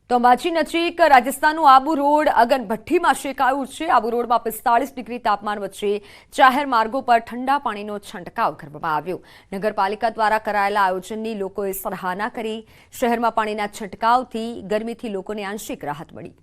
તો અંબાજી નજીક રાજસ્થાનનું આબુ રોડ અગનભઠ્ઠીમાં શેકાયું છે। આબુ રોડમાં 45 ડિગ્રી તાપમાન વચ્ચે જાહેર માર્ગો પર ઠંડા પાણીનો છંટકાવ કરવામાં આવ્યો। નગરપાલિકા દ્વારા કરાયેલા આયોજનની લોકોએ સરાહના કરી। શહેરમાં પાણીના છંટકાવથી ગરમીથી લોકોને આંશિક રાહત મળી।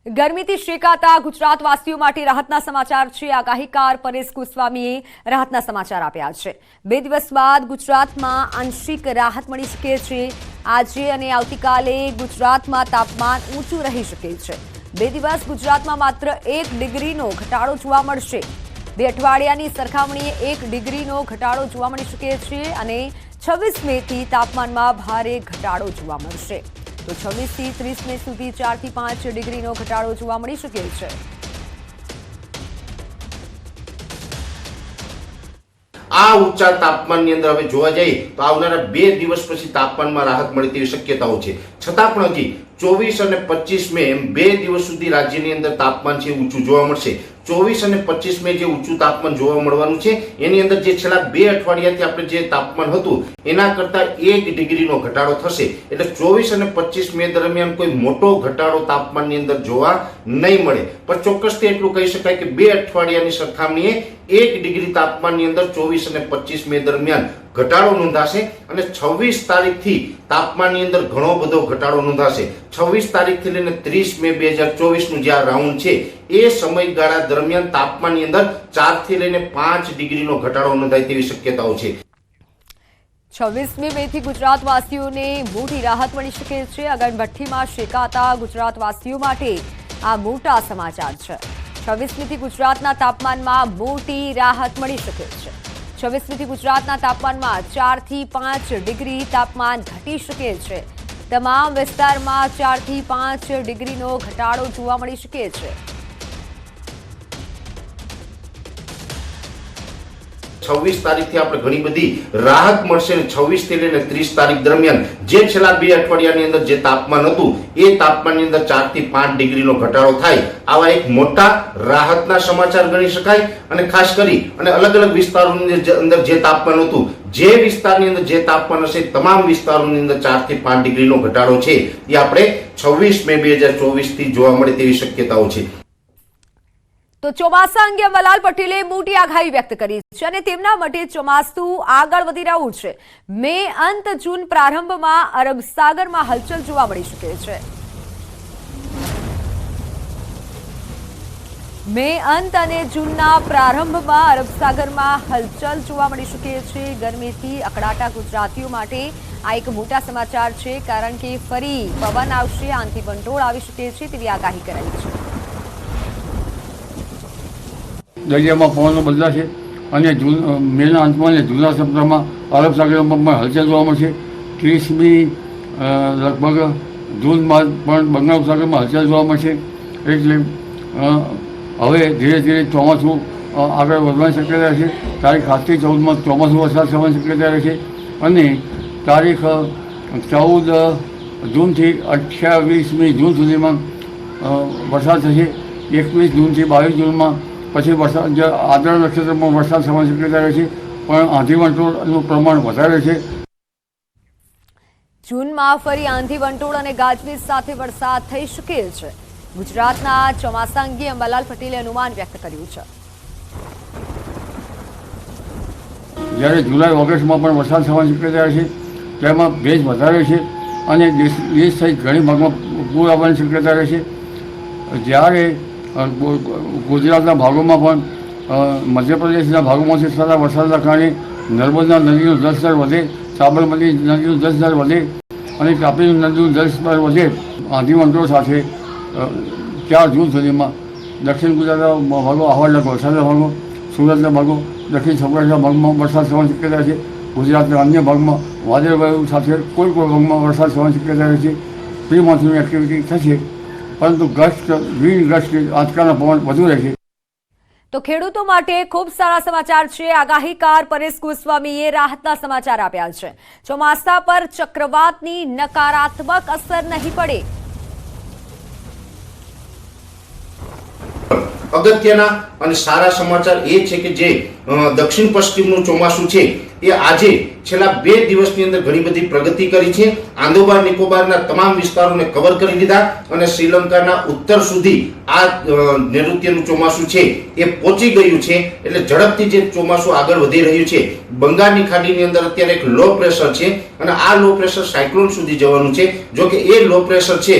ગરમીથી શેકાતા ગુજરાતવાસીઓ માટે રાહતના સમાચાર છે। આગાહીકાર પરેશ ગોસ્વામીએ રાહતના સમાચાર આપ્યા છે। 2 દિવસ બાદ ગુજરાતમાં આંશિક રાહત મળી શકે છે। આજે અને આવતીકાલે ગુજરાતમાં તાપમાન ઊંચું રહી શકે છે। 2 દિવસ ગુજરાતમાં માત્ર 1 ડિગ્રીનો ઘટાડો જોવા મળશે। 2 અઠવાડિયાની સરખામણીએ 1 ડિગ્રીનો ઘટાડો જોવા મળી શકે છે અને 26 મેથી તાપમાનમાં ભારે ઘટાડો જોવા મળશે। તો 26 થી 30 મે સુધી 4 થી 5 ડિગ્રીનો ઘટાડો જોવા મળી શકે છે। આ ઊંચા તાપમાનની અંદર હવે જોવા જઈએ તો આવનારા 2 દિવસ પછી તાપમાનમાં રાહત મળે તેવી શક્યતાઓ છે। છતાં પણ હજી 24 અને 25 મે એમ 2 દિવસ સુધી રાજ્યની અંદર તાપમાન છે ઊંચું જોવા મળશે। 24 અને 25 મે જે ઊંચું તાપમાન જોવા મળવાનું છે એની અંદર જે છેલ્લા 2 અઠવાડિયાથી આપણે જે તાપમાન હતું એના કરતા 1 ડિગ્રીનો ઘટાડો થશે। એટલે 24 અને 25 મે દરમિયાન કોઈ મોટો ઘટાડો તાપમાનની અંદર જોવા નહીં મળે, પણ ચોક્કસથી એટલું કહી શકાય કે 2 અઠવાડિયાની સરખામણીએ 1 ડિગ્રી તાપમાનની અંદર 24 અને 25 મે દરમિયાન ઘટાડો નોંધાશે અને 26 તારીખથી તાપમાનની અંદર ઘણો બધો ઘટાડો નોંધાશે। 26 તારીખથી લઈને 30 મે 2024 નું જે આ રાઉન્ડ છે એ સમયગાળા દરમિયાન તાપમાનની અંદર 4 થી લઈને 5 ડિગ્રીનો ઘટાડો નોંધાય તેવી શક્યતાઓ છે। 26મી મેથી ગુજરાતવાસીઓને મોટી રાહત મળી શકે છે। અગનભઠ્ઠીમાં શેકાતા ગુજરાતવાસીઓ માટે આ મોટા સમાચાર છે। 26મીથી ગુજરાતના તાપમાનમાં મોટી રાહત મળી શકે છે। 26મીથી ગુજરાતના તાપમાનમાં 4 થી 5 ડિગ્રી તાપમાન ઘટી શકે છે। તમામ વિસ્તારમાં 4 થી 5 ડિગ્રીનો ઘટાડો જોવા મળી શકે છે। 26 તારીખથી આપણે ઘણી બધી રાહત મળશે અને 26 થી લઈને 30 તારીખ દરમિયાન જે છેલ્લા 2 અઠવાડિયાની અંદર જે તાપમાન હતું એ તાપમાનની અંદર 4 થી 5 ડિગ્રીનો ઘટાડો થાય, આવા એક મોટા રાહતના સમાચાર ગણી શકાય। અને ખાસ કરી અને અલગ અલગ વિસ્તારોની અંદર જે તાપમાન હતું, જે વિસ્તારની અંદર જે તાપમાન હશે તમામ વિસ્તારોની અંદર 4 થી 5 ડિગ્રીનો ઘટાડો છે એ આપણે 26 મે 2024 થી જોવા મળે તેવી શક્યતાઓ છે। તો ચોમાસા અંગે અંબાલાલ પટેલે મોટી આગાહી વ્યક્ત કરી છે અને તેમના માટે ચોમાસું આગળ વધી રહ્યું છે। મે અંત જૂન પ્રારંભમાં અરબ સાગરમાં હલચલ જોવા મળી શકે છે। મે અંત અને જૂનના પ્રારંભમાં અરબ સાગરમાં હલચલ જોવા મળી શકે છે। ગરમીથી અકળાતા ગુજરાતીઓ માટે આ એક મોટા સમાચાર છે, કારણ કે ફરી પવન આવશે, આંધી વંટોળ આવી શકે છે તેવી આગાહી કરાઈ છે। દરિયામાં પવનો બદલાશે અને મેના અંતમાં અને જૂના સપ્તાહમાં અરબ સાગરમાં પણ હલચલ જોવા મળશે। 30મી લગભગ જૂન બાદ પણ બંગાળ સાગરમાં હલચલ જોવા મળશે। એટલે હવે ધીરે ધીરે ચોમાસું આગળ વધવાની શક્યતા રહેશે। તારીખ 7 થી 14માં ચોમાસું વરસાદ થવાની શક્યતા રહેશે અને તારીખ 14 જૂનથી 28મી જૂન સુધીમાં વરસાદ થશે। 21 જૂનથી 22 જૂનમાં પછી વરસાદ આદ્ર નક્ષત્રમાં વરસાદ થવાની શક્યતા રહે છે, પણ આંધી વંટોળનું પ્રમાણ વધારે છે। જૂનમાં ફરી આંધી વંટોળ અને ગાજવીજ સાથે વરસાદ થઈ શકે છે। ગુજરાતના ચોમાસા અંગે અંબાલાલ પટેલે અનુમાન વ્યક્ત કર્યું છે। જ્યારે જુલાઈ ઓગસ્ટમાં પણ વરસાદ થવાની શક્યતા રહે છે, તેમાં ભેજ વધારે છે અને દેશ સહિત ઘણી ભાગમાં પૂર આવવાની શક્યતા રહે છે। જ્યારે ગુજરાતના ભાગોમાં પણ મધ્યપ્રદેશના ભાગોમાંથી થતા વરસાદના કારણે નર્મદા નદીનું જળસ્તર વધે, સાબરમતી નદીનું જળસ્તર વધે અને તાપી નદીનું જળસ્તર વધે। આંધી વંટોળ સાથે 4 જૂન સુધીમાં દક્ષિણ ગુજરાતના ભાગો, આહવાના વરસાદના ભાગો, સુરતના ભાગો, દક્ષિણ સૌરાષ્ટ્રના ભાગમાં વરસાદ થવાની શક્યતા છે। ગુજરાતના અન્ય ભાગમાં વાદળવાયુ સાથે કોઈ ભાગમાં વરસાદ થવાની શક્યતા રહે છે। પ્રી મોન્સૂનની એક્ટિવિટી થશે, પરંતુ વિન્ડ ગસ્ટ આંચકાના પવન વધુ રહેશે। તો ખેડૂતો માટે ખૂબ સારા સમાચાર છે। આગાહીકાર પરેશ ગોસ્વામીએ રાહતના સમાચાર આપ્યા છે। ચોમાસા પર ચક્રવાતની નકારાત્મક અસર નહીં પડે। અગત્યના અને સારા સમાચાર એ છે કે જે દક્ષિણ પશ્ચિમનું ચોમાસું છે એ આજે છેલ્લા 2 દિવસની અંદર ઘણી બધી પ્રગતિ કરી છે. આંદોબાર નિકોબારના તમામ વિસ્તારોને કવર કરી લીધા અને શ્રીલંકાના ઉત્તર સુધી આ નૈઋત્યનું ચોમાસું છે એ પહોંચી ગયું છે. એટલે ઝડપથી જે ચોમાસું આગળ વધી રહ્યું છે. બંગાળની ખાડીની અંદર અત્યારે એક લો પ્રેશર છે અને આ લો પ્રેશર સાયક્લોન સુધી જવાનું છે. જો કે એ લો પ્રેશર છે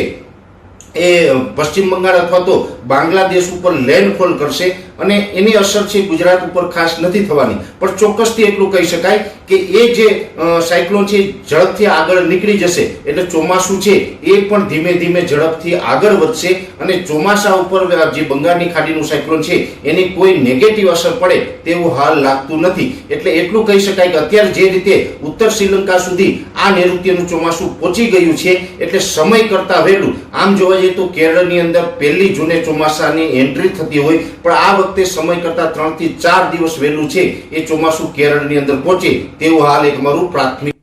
એ પશ્ચિમ બંગાળ અથવા તો બાંગ્લાદેશ ઉપર લેન્ડફોલ કરશે અને એની અસર છે ગુજરાત ઉપર ખાસ નથી થવાની. પણ ચોક્કસથી એટલું કહી શકાય કે એ જે સાયક્લોન છે ઝડપથી આગળ નીકળી જશે એટલે ચોમાસું છે એ પણ ધીમે ધીમે ઝડપથી આગળ વધશે અને ચોમાસા ઉપર જે બંગાળની ખાડીનું સાયક્લોન છે એની કોઈ નેગેટિવ અસર પડે તેવું હાલ લાગતું નથી. એટલે એટલું કહી શકાય કે અત્યારે જે રીતે ઉત્તર શ્રીલંકા સુધી આ નૈઋત્યનું ચોમાસું પહોંચી ગયું છે એટલે સમય કરતા વહેલું આમ જોવા જઈએ તો કેરળની અંદર 1 જૂને ચોમાસાની એન્ટ્રી થતી હોય પણ આ વખતે સમય કરતા 3 થી 4 દિવસ વહેલું છે એ ચોમાસું કેરળની અંદર પહોંચે તેવું હાલ એક મારું પ્રાથમિક.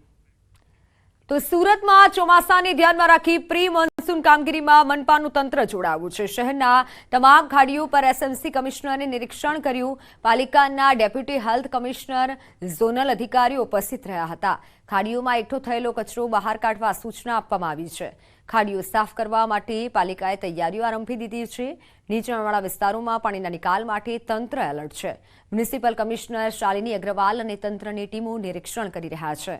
તો સુરતમાં ચોમાસાને ધ્યાનમાં રાખી પ્રી મોન્સૂન કામગીરીમાં મનપાનું તંત્ર જોડાયું છે. શહેરના તમામ ખાડીઓ પર એસએમસી કમિશનરે નિરીક્ષણ કર્યું. પાલિકાના ડેપ્યુટી હેલ્થ કમિશનર, ઝોનલ અધિકારીઓ ઉપસ્થિત રહ્યા હતા. ખાડીઓમાં એકઠો થયેલો કચરો બહાર કાઢવા સૂચના આપવામાં આવી છે. ખાડીઓ સાફ કરવા માટે પાલિકાએ તૈયારીઓ આરંભી દીધી છે. નીચાણવાળા વિસ્તારોમાં પાણીના નિકાલ માટે તંત્ર એલર્ટ છે. મ્યુનિસિપલ કમિશનર શાલિની અગ્રવાલ અને તંત્રની ટીમો નિરીક્ષણ કરી રહ્યા છે.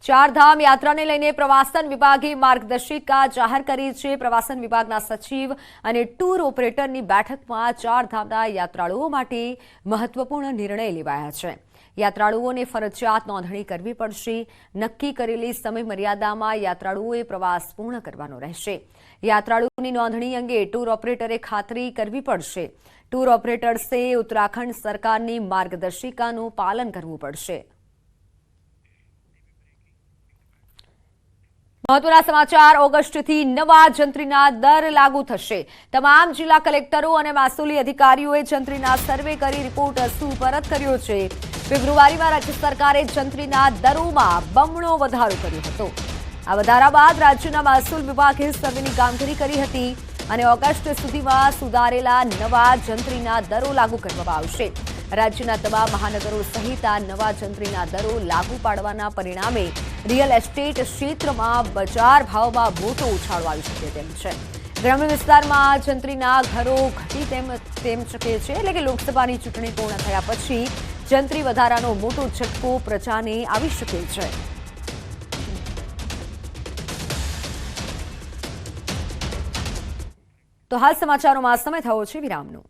ચારધામ યાત્રાને લઈને પ્રવાસન વિભાગે માર્ગદર્શિકા જાહેર કરી છે. પ્રવાસન વિભાગના સચિવ અને ટૂર ઓપરેટરની બેઠકમાં ચારધામના યાત્રાળુઓ માટે મહત્વપૂર્ણ નિર્ણય લેવાયા છે. યાત્રાળુઓને ફરજિયાત નોંધણી કરવી પડશે. નક્કી કરેલી સમય મર્યાદામાં યાત્રાળુઓએ પ્રવાસ પૂર્ણ કરવાનો રહેશે. યાત્રાળુઓની નોંધણી અંગે ટૂર ઓપરેટરે ખાતરી કરવી પડશે. ટૂર ઓપરેટર્સે ઉત્તરાખંડ સરકારની માર્ગદર્શિકાનું પાલન કરવું પડશે. મહત્વના સમાચાર. ઓગસ્ટથી નવા જંત્રીના દર લાગુ થશે. તમામ જિલ્લા કલેક્ટરો અને મહેસૂલી અધિકારીઓએ જંત્રીના સર્વે કરી રિપોર્ટ સુપરત કર્યો છે. ફેબ્રુઆરીમાં રાજ્ય સરકારે જંત્રીના દરોમાં બમણો વધારો કર્યો હતો. આ વધારા બાદ રાજ્યના મહેસૂલ વિભાગે સર્વેની કામગીરી કરી હતી અને ઓગસ્ટ સુધીમાં સુધારેલા નવા જંત્રીના દરો લાગુ કરવામાં આવશે. રાજ્યના તમામ મહાનગરો સહિત આ નવા જંત્રીના દરો લાગુ પાડવાના પરિણામે રિયલ એસ્ટેટ ક્ષેત્રમાં બજાર ભાવમાં મોટો ઉછાળો આવી શકે તેમ છે. ગ્રામ્ય વિસ્તારમાં જંત્રીના ઘરો ઘટી તેમ શકે છે. એટલે કે લોકસભાની ચૂંટણી પૂર્ણ થયા પછી જંત્રી વધારાનો મોટો ઝટકો પ્રજાને આવી શકે છે. તો હાલ સમાચારોમાં સમય થયો છે વિરામનો.